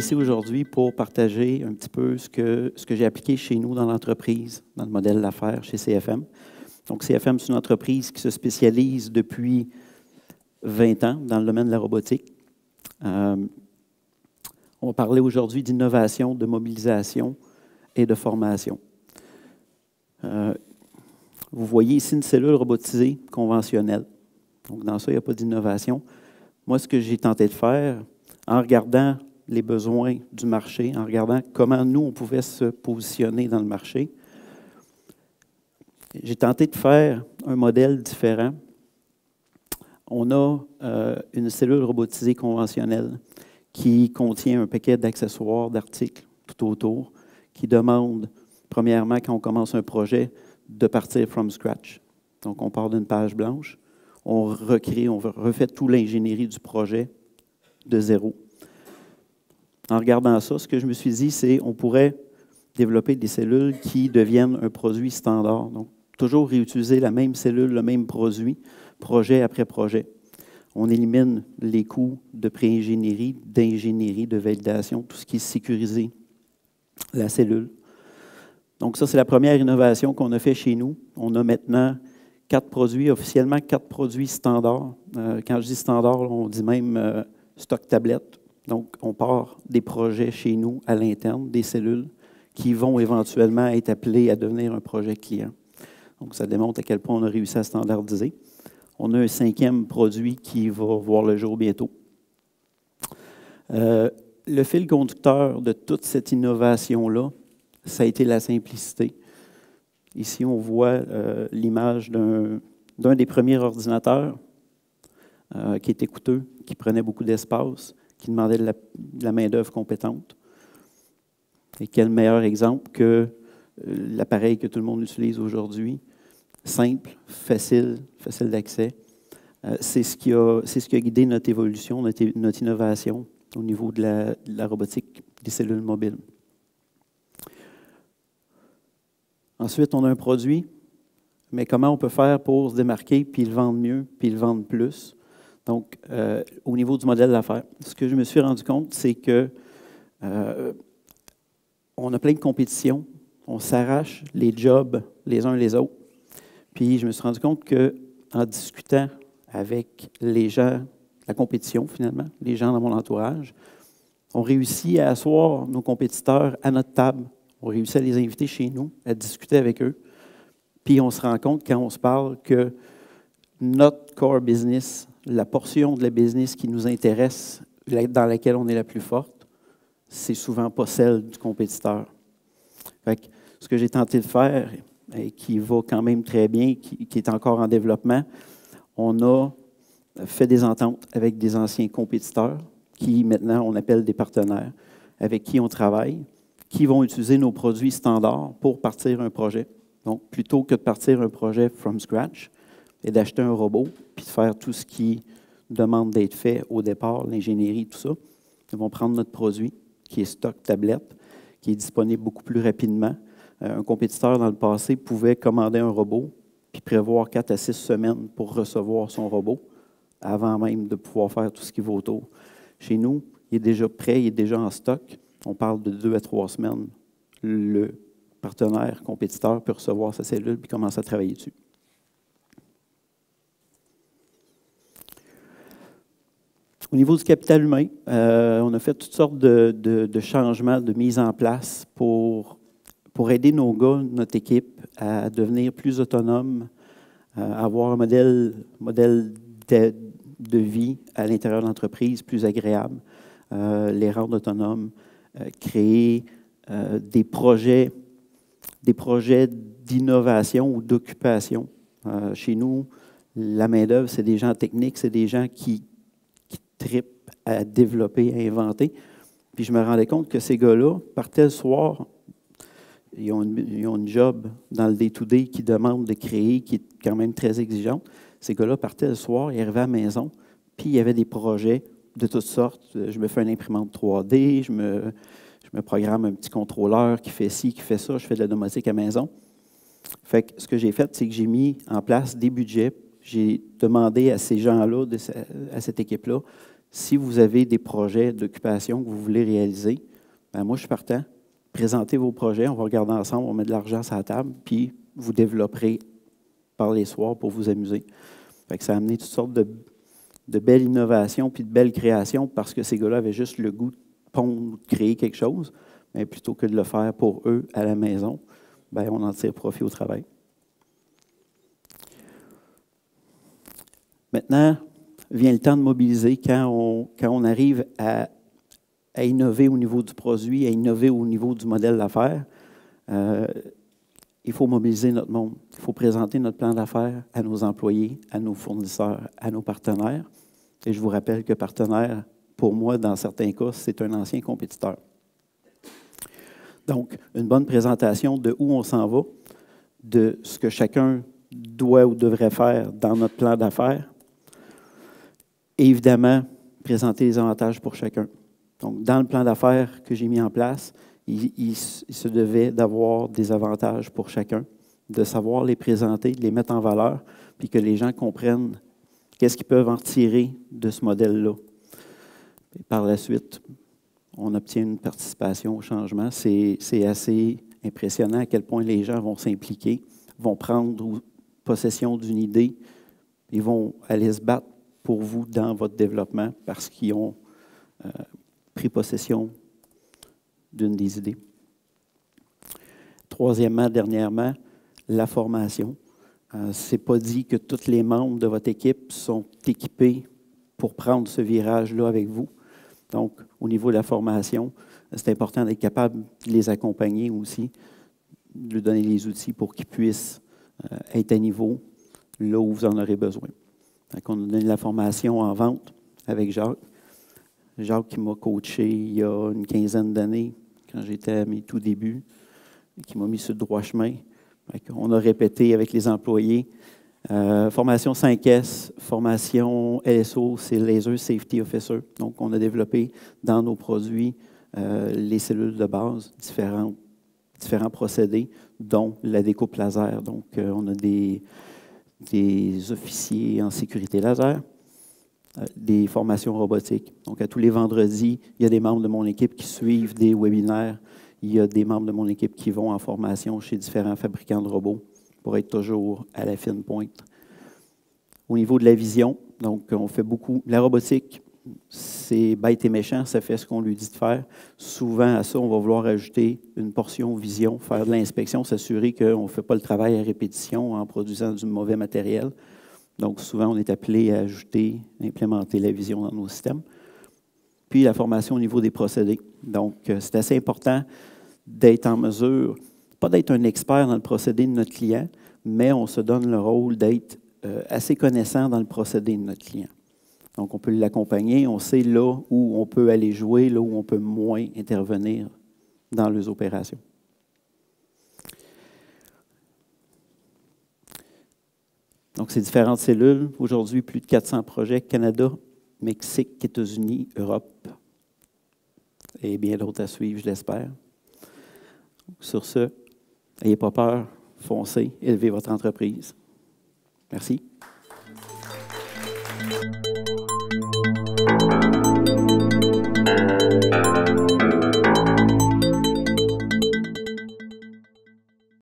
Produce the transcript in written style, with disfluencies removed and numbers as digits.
ici aujourd'hui pour partager un petit peu ce que j'ai appliqué chez nous dans l'entreprise, dans le modèle d'affaires chez CFM. Donc, CFM, c'est une entreprise qui se spécialise depuis 20 ans dans le domaine de la robotique. On va parler aujourd'hui d'innovation, de mobilisation et de formation. Vous voyez ici une cellule robotisée conventionnelle. Donc, dans ça, il n'y a pas d'innovation. Moi, ce que j'ai tenté de faire, en regardant les besoins du marché, en regardant comment nous, on pouvait se positionner dans le marché, j'ai tenté de faire un modèle différent. On a une cellule robotisée conventionnelle qui contient un paquet d'accessoires, d'articles tout autour, qui demande, premièrement, quand on commence un projet, de partir from scratch. Donc, on part d'une page blanche, on recrée, on refait toute l'ingénierie du projet de zéro. En regardant ça, ce que je me suis dit, c'est qu'on pourrait développer des cellules qui deviennent un produit standard. Donc, toujours réutiliser la même cellule, le même produit, projet après projet. On élimine les coûts de pré-ingénierie, d'ingénierie, de validation, tout ce qui est sécurisé, la cellule. Donc, ça, c'est la première innovation qu'on a fait chez nous. On a maintenant 4 produits, officiellement 4 produits standards. Quand je dis standard, on dit même stock tablette. Donc, on part des projets chez nous à l'interne, des cellules qui vont éventuellement être appelées à devenir un projet client. Donc, ça démontre à quel point on a réussi à standardiser. On a un 5e produit qui va voir le jour bientôt. Le fil conducteur de toute cette innovation-là, ça a été la simplicité. Ici, on voit l'image d'un des premiers ordinateurs qui était coûteux, qui prenait beaucoup d'espace, qui demandait de la main-d'œuvre compétente. Et quel meilleur exemple que l'appareil que tout le monde utilise aujourd'hui, simple, facile d'accès. C'est ce qui a guidé notre évolution, notre innovation au niveau de la robotique des cellules mobiles. Ensuite, on a un produit, mais comment on peut faire pour se démarquer, puis le vendre mieux, puis le vendre plus? Donc, au niveau du modèle d'affaires, ce que je me suis rendu compte, c'est que on a plein de compétitions, on s'arrache les jobs les uns les autres. Puis, je me suis rendu compte qu'en discutant avec les gens, la compétition finalement, les gens dans mon entourage, on réussit à asseoir nos compétiteurs à notre table. On réussit à les inviter chez nous, à discuter avec eux. Puis on se rend compte, quand on se parle, que notre core business, la portion de la business qui nous intéresse, dans laquelle on est la plus forte, c'est souvent pas celle du compétiteur. Fait que ce que j'ai tenté de faire, et qui va quand même très bien, qui est encore en développement, on a fait des ententes avec des anciens compétiteurs, qui maintenant on appelle des partenaires, avec qui on travaille, qui vont utiliser nos produits standards pour partir un projet. Donc, plutôt que de partir un projet from scratch et d'acheter un robot, puis de faire tout ce qui demande d'être fait au départ, l'ingénierie, tout ça, ils vont prendre notre produit, qui est stock tablette, qui est disponible beaucoup plus rapidement. Un compétiteur, dans le passé, pouvait commander un robot, puis prévoir 4 à 6 semaines pour recevoir son robot, avant même de pouvoir faire tout ce qui va autour. Chez nous, il est déjà prêt, il est déjà en stock. On parle de 2 à 3 semaines. Le partenaire compétiteur peut recevoir sa cellule puis commencer à travailler dessus. Au niveau du capital humain, on a fait toutes sortes de changements, de mise en place pour aider nos gars, notre équipe, à devenir plus autonomes, à avoir un modèle de vie à l'intérieur de l'entreprise plus agréable, les rendre autonomes, créer des projets d'innovation ou d'occupation. Chez nous, la main-d'œuvre, c'est des gens techniques, c'est des gens qui tripent à développer, à inventer. Puis je me rendais compte que ces gars-là partaient le soir, ils ont une job dans le day-to-day qui demande de créer, qui est quand même très exigeante. Ces gars-là partaient le soir, ils arrivaient à la maison, puis il y avait des projets de toutes sortes. Je me fais une imprimante 3D, je me programme un petit contrôleur qui fait ci, qui fait ça, je fais de la domotique à la maison. Fait que ce que j'ai fait, c'est que j'ai mis en place des budgets. J'ai demandé à ces gens-là, à cette équipe-là, Si vous avez des projets d'occupation que vous voulez réaliser, ben moi, je suis partant. Présentez vos projets, on va regarder ensemble, on met de l'argent sur la table, puis vous développerez par les soirs pour vous amuser. Fait que ça a amené toutes sortes de belles innovations puis de belles créations parce que ces gars-là avaient juste le goût de pondre, de créer quelque chose, mais plutôt que de le faire pour eux à la maison, ben on en tire profit au travail. Maintenant, vient le temps de mobiliser quand on arrive à innover au niveau du produit, à innover au niveau du modèle d'affaires. Il faut mobiliser notre monde. Il faut présenter notre plan d'affaires à nos employés, à nos fournisseurs, à nos partenaires. Et je vous rappelle que partenaire, pour moi, dans certains cas, c'est un ancien compétiteur. Donc, une bonne présentation de où on s'en va, de ce que chacun doit ou devrait faire dans notre plan d'affaires. Et évidemment, présenter les avantages pour chacun. Donc, dans le plan d'affaires que j'ai mis en place, il se devait d'avoir des avantages pour chacun, de savoir les présenter, de les mettre en valeur, puis que les gens comprennent qu'est-ce qu'ils peuvent en retirer de ce modèle-là. Par la suite, on obtient une participation au changement. C'est assez impressionnant à quel point les gens vont s'impliquer, vont prendre possession d'une idée, ils vont aller se battre pour vous dans votre développement parce qu'ils ont pris possession d'une des idées. Troisièmement, dernièrement, la formation. Ce n'est pas dit que tous les membres de votre équipe sont équipés pour prendre ce virage-là avec vous. Donc, au niveau de la formation, c'est important d'être capable de les accompagner aussi, de leur donner les outils pour qu'ils puissent être à niveau là où vous en aurez besoin. Donc, on a donné la formation en vente avec Jacques. Jacques qui m'a coaché il y a une quinzaine d'années, quand j'étais à mes tout débuts, qui m'a mis sur le droit chemin. On a répété avec les employés. Formation 5S, formation LSO, c'est Laser Safety Officer. Donc, on a développé dans nos produits les cellules de base, différents procédés, dont la découpe laser. Donc, on a des officiers en sécurité laser, des formations robotiques. Donc, à tous les vendredis, il y a des membres de mon équipe qui suivent des webinaires. Il y a des membres de mon équipe qui vont en formation chez différents fabricants de robots pour être toujours à la fine pointe. Au niveau de la vision, donc, on fait beaucoup. La robotique, c'est bête et méchant, ça fait ce qu'on lui dit de faire. Souvent, à ça, on va vouloir ajouter une portion vision, faire de l'inspection, s'assurer qu'on ne fait pas le travail à répétition en produisant du mauvais matériel. Donc, souvent, on est appelé à ajouter, implémenter la vision dans nos systèmes. Puis, la formation au niveau des procédés. Donc, c'est assez important d'être en mesure, pas d'être un expert dans le procédé de notre client, mais on se donne le rôle d'être assez connaissant dans le procédé de notre client. Donc, on peut l'accompagner, on sait là où on peut aller jouer, là où on peut moins intervenir dans les opérations. Donc, ces différentes cellules, aujourd'hui, plus de 400 projets, Canada, Mexique, États-Unis, Europe, et bien d'autres à suivre, je l'espère. Sur ce, n'ayez pas peur, foncez, élevez votre entreprise. Merci.